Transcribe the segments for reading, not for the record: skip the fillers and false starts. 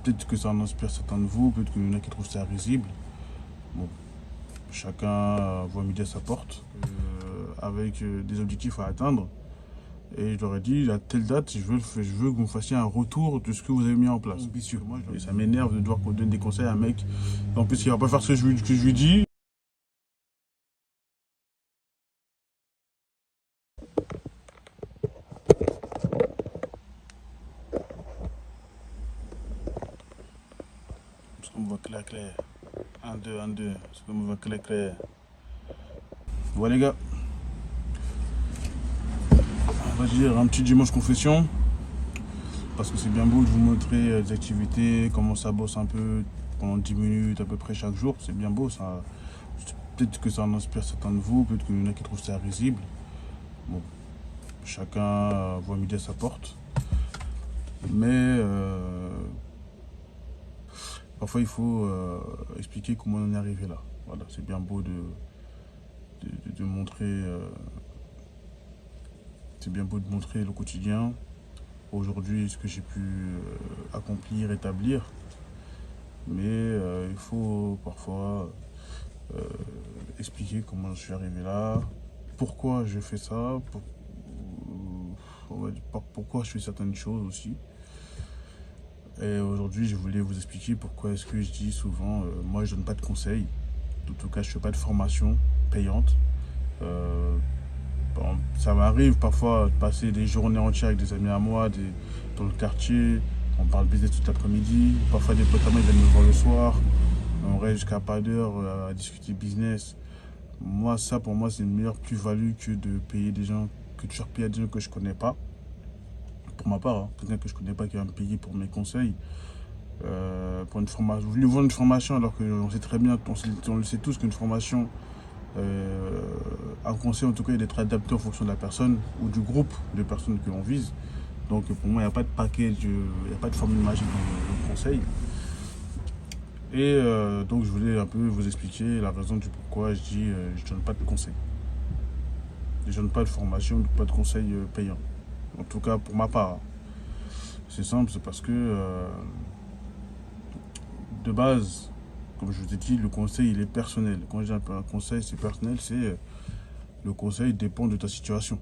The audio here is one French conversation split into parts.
peut-être que ça en inspire certains de vous, peut-être qu'il y en a qui trouvent ça risible. Bon, chacun voit midi à sa porte, avec des objectifs à atteindre. Et je leur ai dit, à telle date, je veux que vous me fassiez un retour de ce que vous avez mis en place. Ambitieux. Et ça m'énerve de devoir qu'on donne des conseils à un mec. En plus, il va pas faire ce que je lui dis. Parce qu'on me voit clair, clair. Un, deux, un, deux. Parce qu'on me voit clair, clair. Voilà les gars, on va dire un petit dimanche confession. Parce que c'est bien beau de vous montrer des activités, comment ça bosse un peu pendant 10 minutes à peu près chaque jour. C'est bien beau, ça. Peut-être que ça en inspire certains de vous, peut-être qu'il y en a qui trouvent ça risible. Bon, chacun voit midi à sa porte. Mais parfois il faut expliquer comment on en est arrivé là. Voilà, c'est bien beau de montrer. C'est bien beau de montrer le quotidien. Aujourd'hui, ce que j'ai pu accomplir, établir. Mais il faut parfois euh, expliquer comment je suis arrivé là, pourquoi je fais ça, on va dire pourquoi je fais certaines choses aussi. Et aujourd'hui, je voulais vous expliquer pourquoi est-ce que je dis souvent, moi je donne pas de conseils, en tout cas je fais pas de formation payante. Euh, bon, ça m'arrive parfois de passer des journées entières avec des amis à moi, dans le quartier, on parle business toute l'après-midi, parfois des potes à moi ils viennent me voir le soir, on reste jusqu'à pas d'heure à discuter business. Moi, ça, pour moi, c'est une meilleure plus-value que de payer des gens, que de faire payer à des gens que je connais pas. Pour ma part, hein, quelqu'un que je connais pas qui va me payer pour mes conseils, pour une formation. Vous voulez vendre une formation alors qu'on sait très bien, on le sait tous qu'une formation, euh, un conseil en tout cas, il doit être adapté en fonction de la personne ou du groupe de personnes que l'on vise. Donc pour moi, il n'y a pas de package, il n'y a pas de formule magique dans le conseil. Et donc je voulais un peu vous expliquer la raison du pourquoi je dis je donne pas de conseils. Je donne pas de formation, pas de conseils payants. En tout cas pour ma part. C'est simple, c'est parce que de base, comme je vous ai dit, le conseil il est personnel. Quand je dis un conseil c'est personnel, c'est le conseil dépend de ta situation.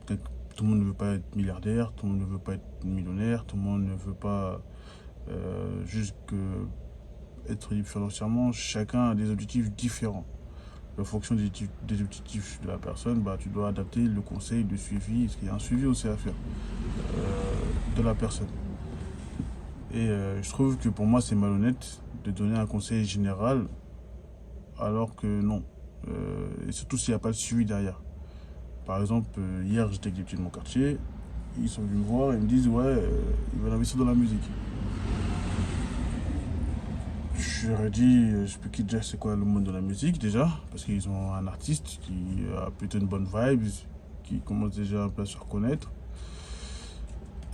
Tout le monde ne veut pas être milliardaire, tout le monde ne veut pas être millionnaire, tout le monde ne veut pas juste être libre financièrement. Chacun a des objectifs différents. En fonction des objectifs de la personne, bah, tu dois adapter le conseil, le suivi, parce qu'il y a un suivi aussi à faire de la personne. Et je trouve que pour moi, c'est malhonnête de donner un conseil général alors que non. Et surtout s'il n'y a pas de suivi derrière. Par exemple, hier, j'étais avec des petits de mon quartier, ils sont venus me voir et ils me disent ouais, ils veulent investir dans la musique. Je leur ai dit, je peux qui déjà c'est quoi le monde de la musique déjà, parce qu'ils ont un artiste qui a plutôt une bonne vibe, qui commence déjà un peu à se reconnaître.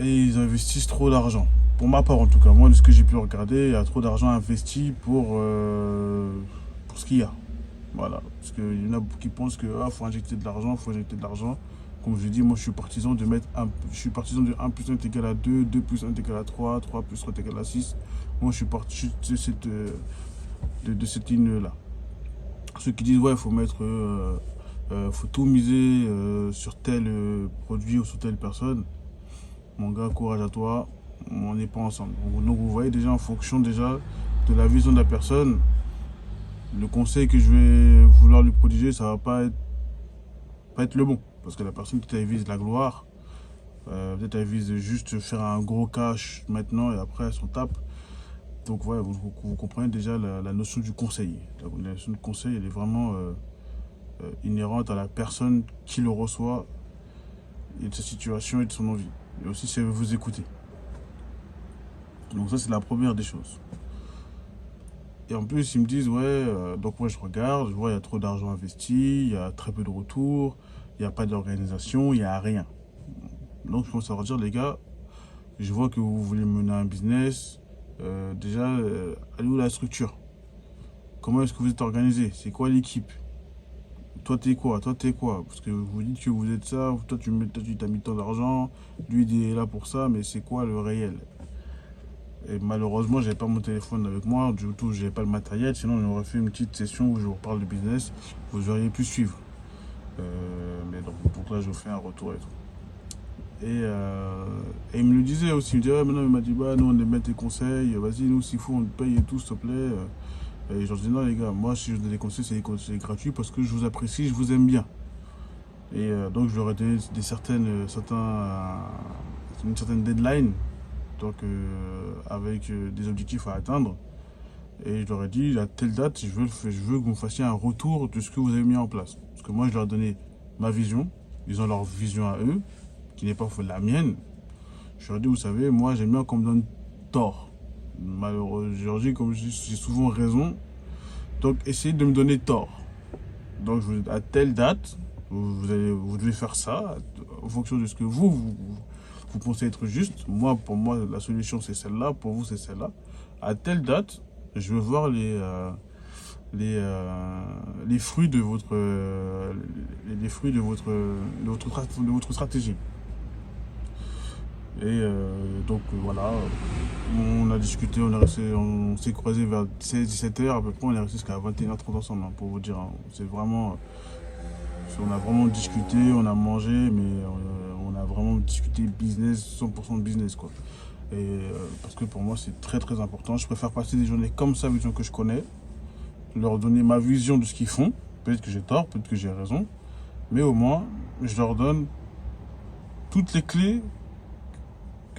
Et ils investissent trop d'argent. Pour ma part en tout cas, moi de ce que j'ai pu regarder, il y a trop d'argent investi pour ce qu'il y a. Voilà. Parce qu'il y en a qui pensent que faut injecter de l'argent, faut injecter de l'argent. Comme je dis, moi je suis partisan de mettre je suis partisan de 1 plus 1 est égal à 2, 2 plus 1 est égal à 3, 3 plus 3 est égal à 6. Moi je suis parti de cette ligne-là. Ceux qui disent ouais faut mettre faut tout miser sur tel produit ou sur telle personne, mon gars, courage à toi, on n'est pas ensemble. Donc vous voyez déjà en fonction déjà de la vision de la personne, le conseil que je vais vouloir lui prodiger, ça va pas être le bon. Parce que la personne peut-être elle vise la gloire, peut-être elle vise juste faire un gros cash maintenant et après elle s'en tape. Donc voilà, vous comprenez déjà la notion du conseil. La notion du conseil, elle est vraiment inhérente à la personne qui le reçoit et de sa situation et de son envie. Et aussi si elle veut vous écouter. Donc ça c'est la première des choses. Et en plus ils me disent ouais, donc moi je regarde, je vois il y a trop d'argent investi, il y a très peu de retours, il n'y a pas d'organisation, il n'y a rien. Donc je commence à leur dire les gars, je vois que vous voulez mener un business, déjà elle est où la structure? Comment est-ce que vous êtes organisé? C'est quoi l'équipe? Toi t'es quoi? Toi t'es quoi? Parce que vous dites que vous êtes ça, toi tu t'as mis tant d'argent, lui il est là pour ça, mais c'est quoi le réel? Et malheureusement, j'avais pas mon téléphone avec moi, du tout, j'avais pas le matériel. Sinon, on aurait fait une petite session où je vous parle de business. Vous auriez pu suivre. Mais donc là, je vous fais un retour et tout. Et il me le disait aussi. Il me disait, ouais, maintenant, il m'a dit, bah, nous, on aime bien tes conseils. Vas-y, nous, s'il faut, on te paye et tout, s'il te plaît. Et je leur dis, non, les gars, moi, si je donne des conseils, c'est des conseils gratuits parce que je vous apprécie, je vous aime bien. Donc, je leur ai donné une certaine deadline, donc, avec des objectifs à atteindre. Et je leur ai dit, à telle date, je veux que vous me fassiez un retour de ce que vous avez mis en place. Parce que moi, je leur ai donné ma vision. Ils ont leur vision à eux, qui n'est pas la mienne. Je leur ai dit, vous savez, moi, j'aime bien qu'on me donne tort. Malheureusement, je leur ai dit, comme je dis, j'ai souvent raison. Donc, essayez de me donner tort. Donc, à telle date, vous devez faire ça en fonction de ce que vous pensez être juste. Moi, pour moi, la solution, c'est celle-là. Pour vous, c'est celle-là. À telle date, je veux voir les fruits de les fruits de votre stratégie. Donc voilà, on a discuté, on s'est croisé vers 16-17 h à peu près, on est resté jusqu'à 21 h 30 ensemble, hein, pour vous dire. Hein. On a vraiment discuté, on a mangé, mais on a vraiment discuté business, 100% de business quoi. Parce que pour moi c'est très très important, je préfère passer des journées comme ça avec des gens que je connais, leur donner ma vision de ce qu'ils font, peut-être que j'ai tort, peut-être que j'ai raison, mais au moins je leur donne toutes les clés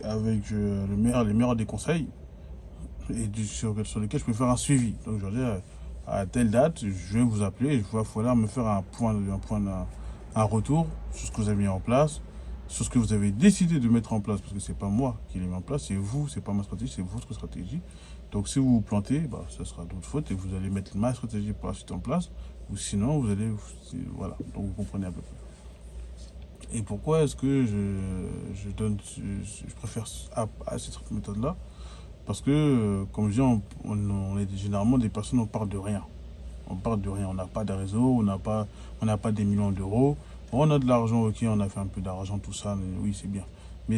avec les meilleurs des conseils sur lesquels je peux faire un suivi. Donc je leur dis à telle date, je vais vous appeler, il va falloir me faire un retour sur ce que vous avez mis en place, sur ce que vous avez décidé de mettre en place, parce que c'est pas moi qui l'ai mis en place, c'est vous, c'est pas ma stratégie, c'est votre stratégie. Donc si vous vous plantez, bah, ça sera d'autres fautes et vous allez mettre ma stratégie pour la suite en place, ou sinon voilà, donc vous comprenez un peu plus. Et pourquoi est-ce que je préfère à cette méthode-là? Parce que, comme je dis, on est généralement des personnes, on part de rien. On part de rien, on n'a pas de réseau, on n'a pas des millions d'euros. On a de l'argent, ok, on a fait un peu d'argent, tout ça, mais oui, c'est bien. Mais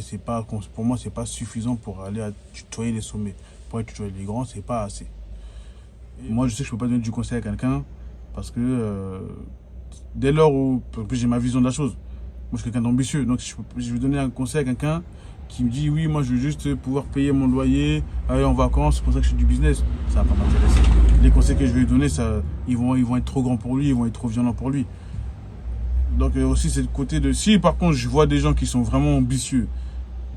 pour moi, c'est pas suffisant pour aller à tutoyer les sommets. Pour aller tutoyer les grands, c'est pas assez. Et moi, je sais que je peux pas donner du conseil à quelqu'un parce que dès lors où j'ai ma vision de la chose, moi, je suis quelqu'un d'ambitieux. Donc, je vais donner un conseil à quelqu'un qui me dit oui, moi, je veux juste pouvoir payer mon loyer, aller en vacances, c'est pour ça que je fais du business. Ça va pas m'intéresser. Les conseils que je vais lui donner, ils vont être trop grands pour lui, ils vont être trop violents pour lui. Donc, aussi, c'est le côté de. Si, par contre, je vois des gens qui sont vraiment ambitieux,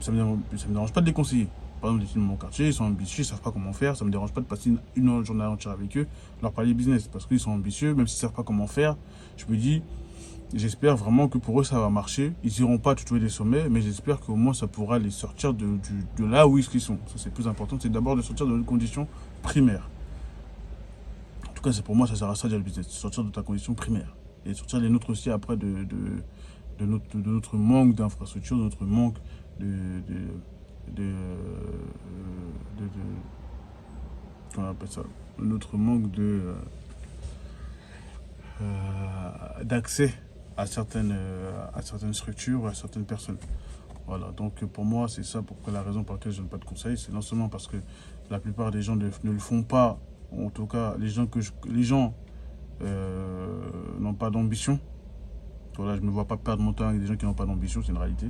ça me dérange pas de les conseiller. Par exemple, des filles de mon quartier, ils sont ambitieux, ils savent pas comment faire. Ça me dérange pas de passer une journée entière avec eux, leur parler business. Parce qu'ils sont ambitieux, même s'ils savent pas comment faire, je me dis, j'espère vraiment que pour eux ça va marcher. Ils n'iront pas tutoyer des sommets, mais j'espère qu'au moins ça pourra les sortir de là où ils sont. Ça c'est plus important, c'est d'abord de sortir de nos conditions primaires. En tout cas, c'est pour moi, ça sert à ça déjà le business, sortir de ta condition primaire. Et sortir les nôtres aussi après de notre manque d'infrastructure, de notre manque de, de, de, de comment on appelle ça, notre manque d'accès à certaines structures, à certaines personnes. Voilà, donc pour moi, c'est ça la raison pour laquelle je ne donne pas de conseils. C'est non seulement parce que la plupart des gens ne le font pas, en tout cas, les gens n'ont pas d'ambition. Voilà, je ne me vois pas perdre mon temps avec des gens qui n'ont pas d'ambition, c'est une réalité.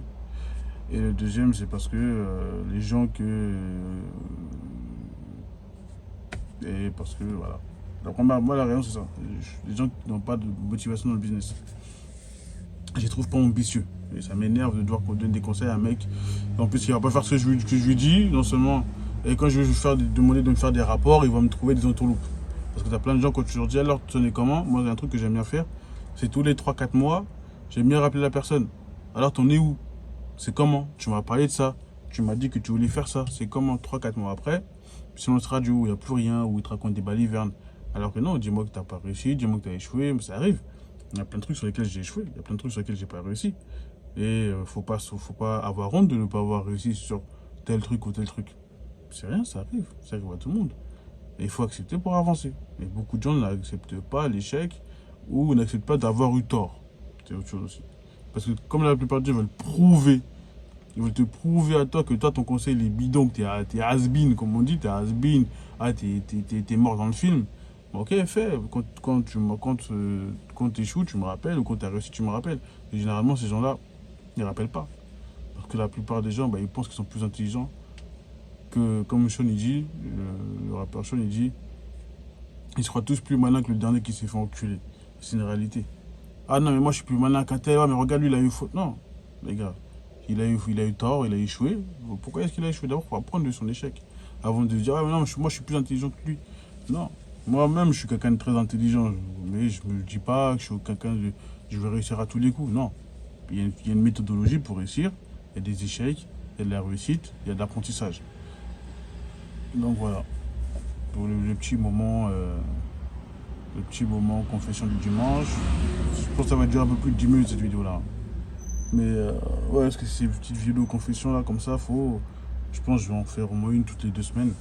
Et le deuxième, c'est parce que les gens et parce que, voilà. Moi, la raison, c'est ça. Les gens qui n'ont pas de motivation dans le business. Je les trouve pas ambitieux. Et ça m'énerve de devoir donner des conseils à un mec. En plus, il va pas faire ce que je lui dis, non seulement. Et quand je vais lui demander de me faire des rapports, il va me trouver des entourloupes. Parce que tu as plein de gens, quand tu leur dis alors, tu es comment? Moi, j'ai un truc que j'aime bien faire. C'est tous les 3-4 mois, j'aime bien rappeler la personne. Alors, t'en es où? C'est comment? Tu m'as parlé de ça. Tu m'as dit que tu voulais faire ça. C'est comment? 3-4 mois après, sur notre radio où il n'y a plus rien, où il te raconte des balivernes. Alors que non, dis-moi que tu n'as pas réussi, dis-moi que tu as échoué, mais ça arrive. Il y a plein de trucs sur lesquels j'ai échoué, il y a plein de trucs sur lesquels j'ai pas réussi. Et faut pas avoir honte de ne pas avoir réussi sur tel truc ou tel truc. C'est rien, ça arrive à tout le monde. Et il faut accepter pour avancer. Et beaucoup de gens n'acceptent pas l'échec ou n'acceptent pas d'avoir eu tort. C'est autre chose aussi. Parce que comme la plupart des gens veulent prouver Ils veulent te prouver à toi que toi, ton conseil, il est bidon, que t'es has-been, comme on dit, t'es has-been. Ah, t'es mort dans le film. Bon, ok, fais. Quand t'échoues, tu me rappelles. Ou quand t'as réussi, tu me rappelles. Et généralement, ces gens-là, ils ne rappellent pas. Parce que la plupart des gens, bah, ils pensent qu'ils sont plus intelligents que, comme Sean, il dit, le rappeur Sean, il dit, ils seront tous plus malins que le dernier qui s'est fait enculer. C'est une réalité. Ah non, mais moi, je suis plus malin qu'un tel. Ouais, mais regarde, lui, il a eu faute. Non, les gars. Il a eu tort, il a échoué. Pourquoi est-ce qu'il a échoué? D'abord, pour apprendre de son échec. Avant de dire, ah, mais non, moi, je suis plus intelligent que lui. Non. Moi-même, je suis quelqu'un de très intelligent. Mais je me dis pas que je suis quelqu'un de. Je vais réussir à tous les coups. Non. Il y a une méthodologie pour réussir. Il y a des échecs, il y a de la réussite, il y a de l'apprentissage. Donc voilà. Pour le petit moment. Le petit moment confession du dimanche. Je pense que ça va durer un peu plus de 10 minutes cette vidéo là. Mais ouais, parce que ces petites vidéos confession là comme ça, faut. Je pense que je vais en faire au moins une toutes les 2 semaines.